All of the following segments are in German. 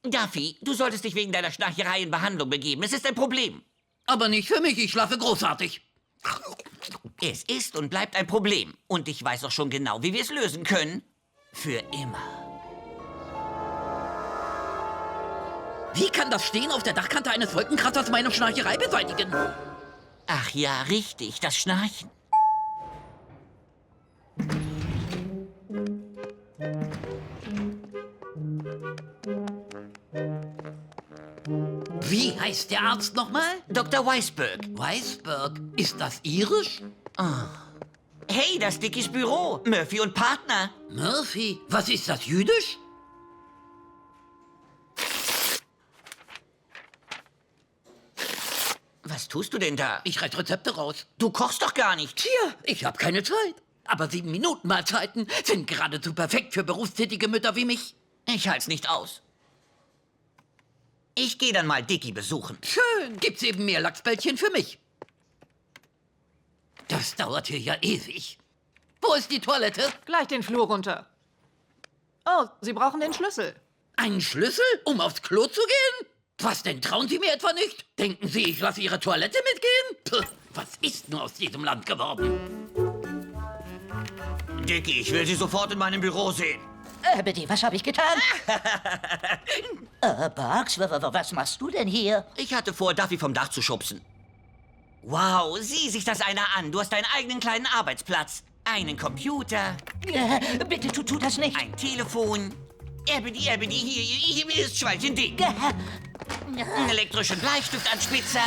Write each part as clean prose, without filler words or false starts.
Duffy, du solltest dich wegen deiner Schnarcherei in Behandlung begeben. Es ist ein Problem. Aber nicht für mich, ich schlafe großartig. Es ist und bleibt ein Problem. Und ich weiß auch schon genau, wie wir es lösen können. Für immer. Wie kann das Stehen auf der Dachkante eines Wolkenkratzers meine Schnarcherei beseitigen? Ach ja, richtig, das Schnarchen. Wie heißt der Arzt nochmal? Dr. Weisberg. Weisberg. Ist das irisch? Hey, das Dickies Büro. Murphy und Partner. Murphy. Was ist das, jüdisch? Was tust du denn da? Ich reiß Rezepte raus. Du kochst doch gar nicht. Tja, ich habe keine Zeit. Aber 7-Minuten-Mahlzeiten sind geradezu perfekt für berufstätige Mütter wie mich. Ich halt's nicht aus. Ich gehe dann mal Dickie besuchen. Schön, gibt's eben mehr Lachsbällchen für mich. Das dauert hier ja ewig. Wo ist die Toilette? Gleich den Flur runter. Oh, Sie brauchen den Schlüssel. Einen Schlüssel, um aufs Klo zu gehen? Was denn, trauen Sie mir etwa nicht? Denken Sie, ich lasse Ihre Toilette mitgehen? Puh, was ist nur aus diesem Land geworden? Dickie, ich will Sie sofort in meinem Büro sehen. Bitte, was habe ich getan? Bugs, was machst du denn hier? Ich hatte vor, Duffy vom Dach zu schubsen. Wow, sieh sich das einer an. Du hast deinen eigenen kleinen Arbeitsplatz. Einen Computer, Bitte, tu das nicht. ein Telefon. Ebony, hier ist Schweilchen dick. Einen elektrischen Bleistiftanspitzer.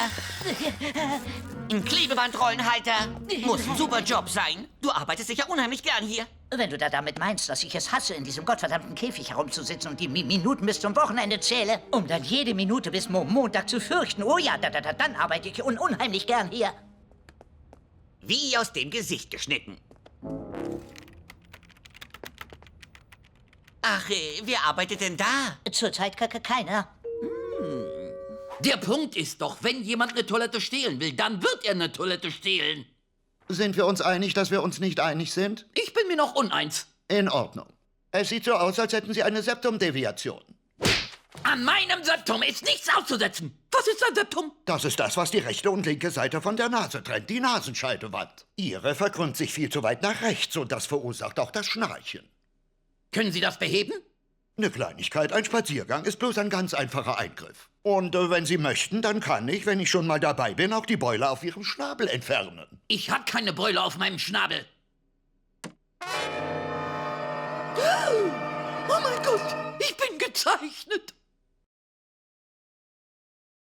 Ein Klebebandrollenhalter. Muss ein super Job sein. Du arbeitest sicher unheimlich gern hier. Wenn du da damit meinst, dass ich es hasse, in diesem gottverdammten Käfig herumzusitzen und die Minuten bis zum Wochenende zähle, um dann jede Minute bis Montag zu fürchten, oh ja, dann arbeite ich unheimlich gern hier. Wie aus dem Gesicht geschnitten. Ach, wer arbeitet denn da? Zurzeit keiner. Der Punkt ist doch, wenn jemand eine Toilette stehlen will, dann wird er eine Toilette stehlen. Sind wir uns einig, dass wir uns nicht einig sind? Ich bin mir noch uneins. In Ordnung. Es sieht so aus, als hätten Sie eine Septumdeviation. An meinem Septum ist nichts auszusetzen. Was ist ein Septum? Das ist das, was die rechte und linke Seite von der Nase trennt, die Nasenscheidewand. Ihre verkrümmt sich viel zu weit nach rechts und das verursacht auch das Schnarchen. Können Sie das beheben? Eine Kleinigkeit, ein Spaziergang ist bloß ein ganz einfacher Eingriff. Und wenn Sie möchten, dann kann ich, wenn ich schon mal dabei bin, auch die Beule auf Ihrem Schnabel entfernen. Ich habe keine Beule auf meinem Schnabel. Oh mein Gott, ich bin gezeichnet.